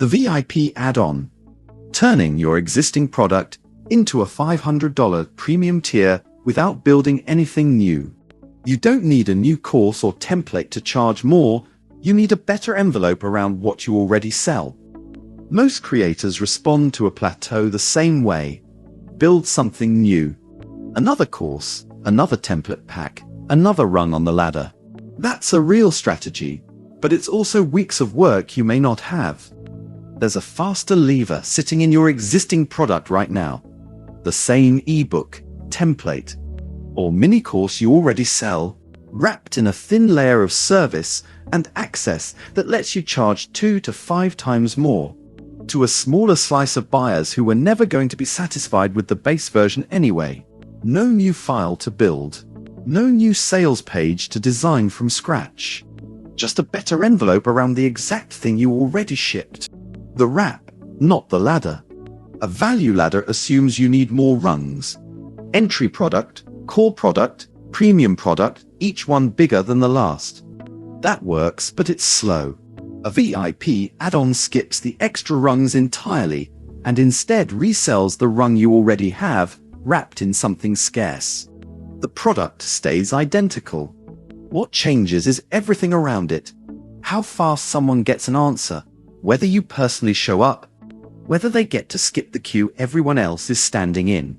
The VIP add-on. Turning your existing product into a $500 premium tier without building anything new. You don't need a new course or template to charge more, you need a better envelope around what you already sell. Most creators respond to a plateau the same way. Build something new. Another course, another template pack, another rung on the ladder. That's a real strategy, but it's also weeks of work you may not have. There's a faster lever sitting in your existing product right now. The same ebook, template, or mini course you already sell, wrapped in a thin layer of service and access that lets you charge 2 to 5 times more to a smaller slice of buyers who were never going to be satisfied with the base version anyway. No new file to build. No new sales page to design from scratch. Just a better envelope around the exact thing you already shipped. The wrap, not the ladder. A value ladder assumes you need more rungs. Entry product, core product, premium product, each one bigger than the last. That works, but it's slow. A VIP add-on skips the extra rungs entirely and instead resells the rung you already have, wrapped in something scarce. The product stays identical. What changes is everything around it. How fast someone gets an answer, whether you personally show up, whether they get to skip the queue everyone else is standing in.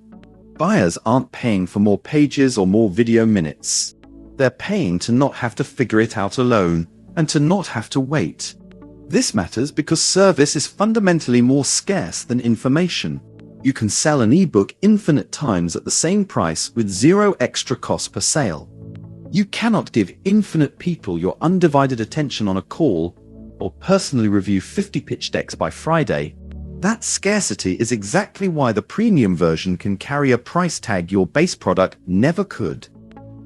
Buyers aren't paying for more pages or more video minutes. They're paying to not have to figure it out alone and to not have to wait. This matters because service is fundamentally more scarce than information. You can sell an ebook infinite times at the same price with zero extra cost per sale. You cannot give infinite people your undivided attention on a call or personally review 50 pitch decks by Friday. That scarcity is exactly why the premium version can carry a price tag your base product never could.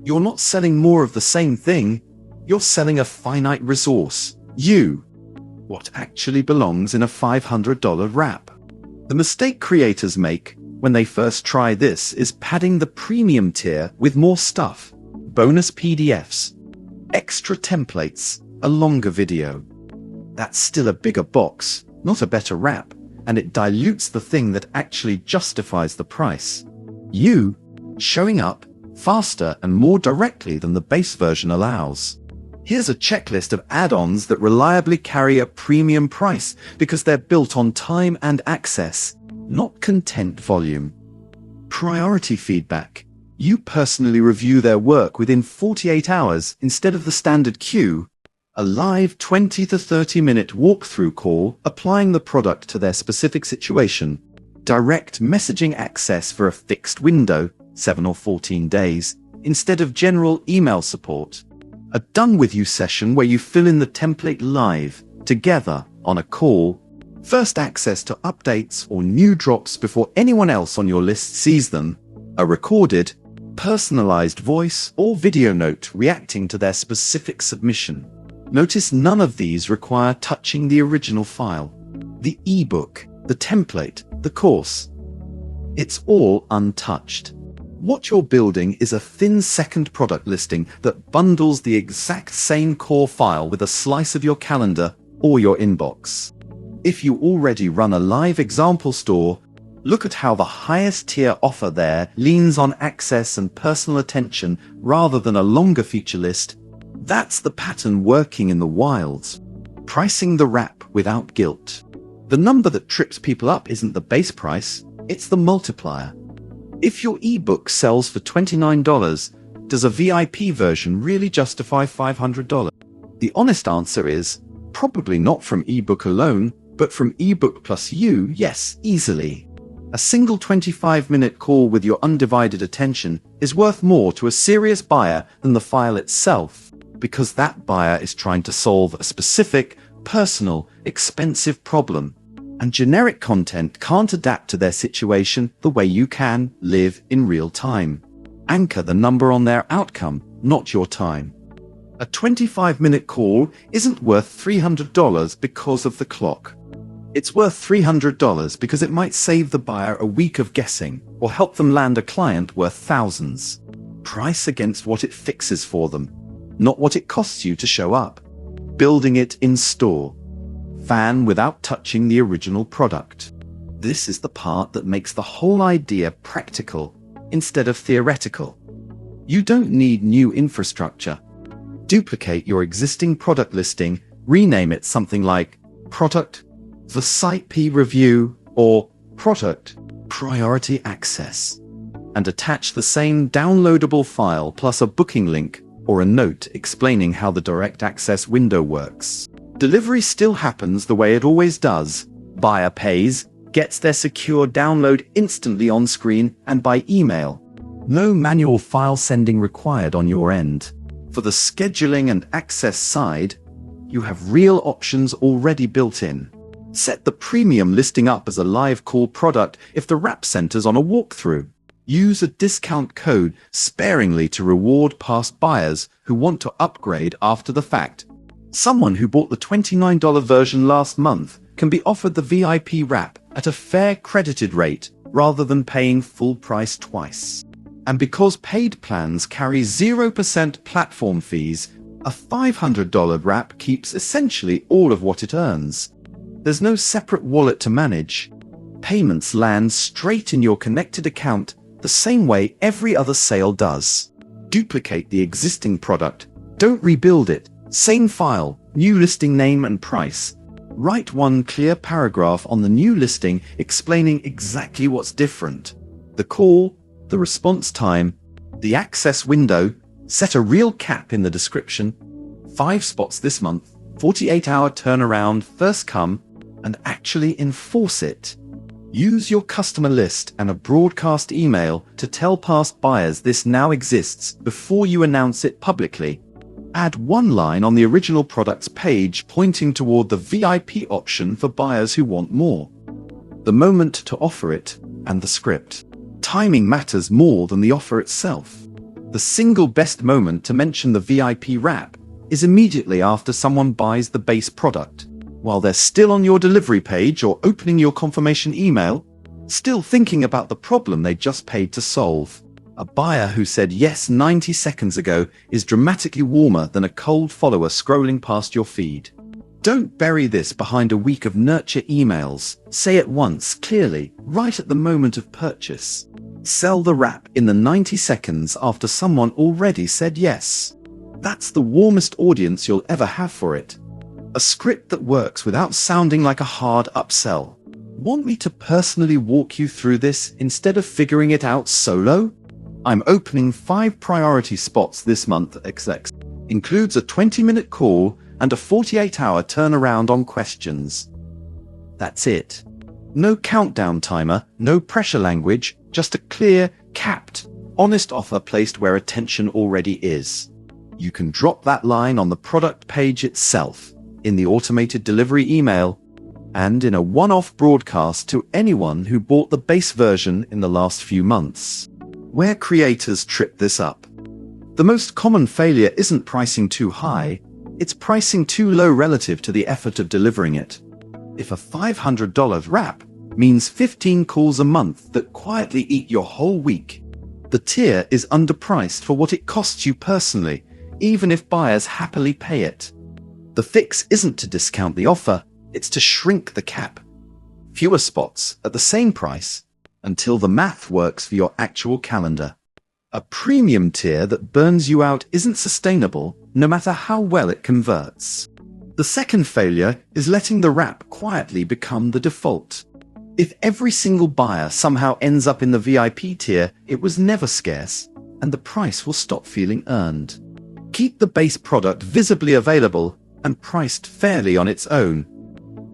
You're not selling more of the same thing, you're selling a finite resource, you. What actually belongs in a $500 wrap. The mistake creators make when they first try this is padding the premium tier with more stuff, bonus PDFs, extra templates, a longer video. That's still a bigger box, not a better wrap, and it dilutes the thing that actually justifies the price. You, showing up faster and more directly than the base version allows. Here's a checklist of add-ons that reliably carry a premium price because they're built on time and access, not content volume. Priority feedback. You personally review their work within 48 hours instead of the standard queue. A live 20 to 30 minute walkthrough call applying the product to their specific situation. Direct messaging access for a fixed window, 7 or 14 days, instead of general email support. A done with you session where you fill in the template live, together, on a call. First access to updates or new drops before anyone else on your list sees them. A recorded, personalized voice or video note reacting to their specific submission. Notice none of these require touching the original file. The ebook, the template, the course. It's all untouched. What you're building is a thin second product listing that bundles the exact same core file with a slice of your calendar or your inbox. If you already run a live example store, look at how the highest tier offer there leans on access and personal attention rather than a longer feature list. That's the pattern working in the wilds. Pricing the wrap without guilt. The number that trips people up isn't the base price, it's the multiplier. If your ebook sells for $29, does a VIP version really justify $500? The honest answer is, probably not from ebook alone, but from ebook plus you, yes, easily. A single 25-minute call with your undivided attention is worth more to a serious buyer than the file itself, because that buyer is trying to solve a specific, personal, expensive problem. And generic content can't adapt to their situation the way you can live in real time. Anchor the number on their outcome, not your time. A 25-minute call isn't worth $300 because of the clock. It's worth $300 because it might save the buyer a week of guessing or help them land a client worth thousands. Price against what it fixes for them, not what it costs you to show up. Building it in store. fan without touching the original product. This is the part that makes the whole idea practical instead of theoretical. You don't need new infrastructure. Duplicate your existing product listing, rename it something like Product the Site P Review or Product Priority Access, and attach the same downloadable file plus a booking link or a note explaining how the direct access window works. Delivery still happens the way it always does. Buyer pays, gets their secure download instantly on screen and by email. No manual file sending required on your end. For the scheduling and access side, you have real options already built in. Set the premium listing up as a live call product if the wrap centers on a walkthrough. Use a discount code sparingly to reward past buyers who want to upgrade after the fact. Someone who bought the $29 version last month can be offered the VIP wrap at a fair credited rate rather than paying full price twice. And because paid plans carry 0% platform fees, a $500 wrap keeps essentially all of what it earns. There's no separate wallet to manage. Payments land straight in your connected account the same way every other sale does. Duplicate the existing product. Don't rebuild it. Same file, new listing name and price. Write one clear paragraph on the new listing explaining exactly what's different. The call, the response time, the access window. Set a real cap in the description. 5 spots this month, 48-hour turnaround, first come, and actually enforce it. Use your customer list and a broadcast email to tell past buyers this now exists before you announce it publicly. Add one line on the original product's page pointing toward the VIP option for buyers who want more. The moment to offer it, and the script. Timing matters more than the offer itself. The single best moment to mention the VIP wrap is immediately after someone buys the base product, while they're still on your delivery page or opening your confirmation email, still thinking about the problem they just paid to solve. A buyer who said yes 90 seconds ago is dramatically warmer than a cold follower scrolling past your feed. Don't bury this behind a week of nurture emails. Say it once, clearly, right at the moment of purchase. Sell the wrap in the 90 seconds after someone already said yes. That's the warmest audience you'll ever have for it. A script that works without sounding like a hard upsell. Want me to personally walk you through this instead of figuring it out solo? I'm opening 5 priority spots this month XX. Includes a 20-minute call and a 48-hour turnaround on questions. That's it. No countdown timer, no pressure language, just a clear, capped, honest offer placed where attention already is. You can drop that line on the product page itself, in the automated delivery email, and in a one-off broadcast to anyone who bought the base version in the last few months. Where creators trip this up. The most common failure isn't pricing too high, it's pricing too low relative to the effort of delivering it. If a $500 wrap means 15 calls a month that quietly eat your whole week, the tier is underpriced for what it costs you personally, even if buyers happily pay it. The fix isn't to discount the offer, it's to shrink the cap. Fewer spots at the same price until the math works for your actual calendar. A premium tier that burns you out isn't sustainable, no matter how well it converts. The second failure is letting the wrap quietly become the default. If every single buyer somehow ends up in the VIP tier, it was never scarce, and the price will stop feeling earned. Keep the base product visibly available and priced fairly on its own.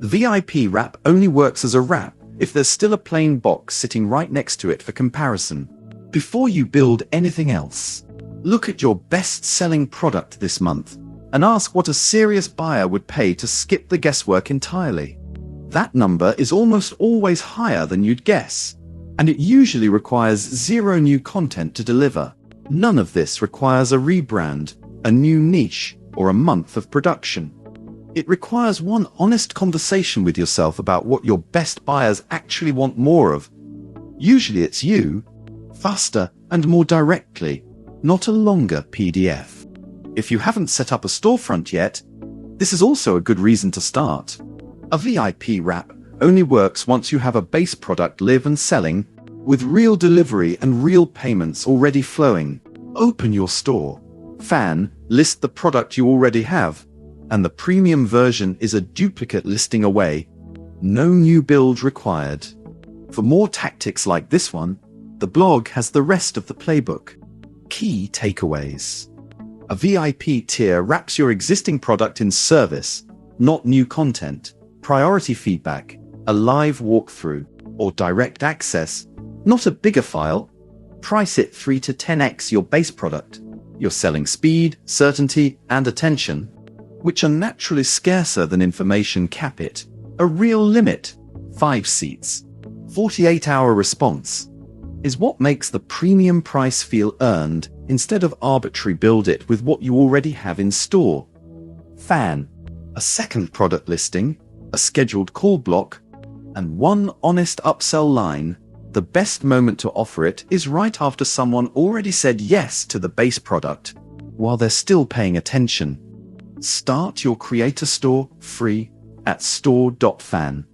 The VIP wrap only works as a wrap if there's still a plain box sitting right next to it for comparison. Before you build anything else, look at your best-selling product this month and ask what a serious buyer would pay to skip the guesswork entirely. That number is almost always higher than you'd guess, and it usually requires 0 new content to deliver. None of this requires a rebrand, a new niche, or a month of production. It requires one honest conversation with yourself about what your best buyers actually want more of. Usually it's you, faster and more directly, not a longer PDF. If you haven't set up a storefront yet, this is also a good reason to start. A VIP wrap only works once you have a base product live and selling, with real delivery and real payments already flowing. Open your store.fan, list the product you already have, and the premium version is a duplicate listing away. No new build required. For more tactics like this one, the blog has the rest of the playbook. Key takeaways. A VIP tier wraps your existing product in service, not new content, priority feedback, a live walkthrough, or direct access, not a bigger file. Price it 3 to 10x your base product. You're selling speed, certainty, and attention, which are naturally scarcer than information. Cap it. A real limit, 5 seats. 48-hour response is what makes the premium price feel earned instead of arbitrary. Build it with what you already have in store. Fan. A second product listing, a scheduled call block, and one honest upsell line. The best moment to offer it is right after someone already said yes to the base product, while they're still paying attention. Start your creator store free at store.fan.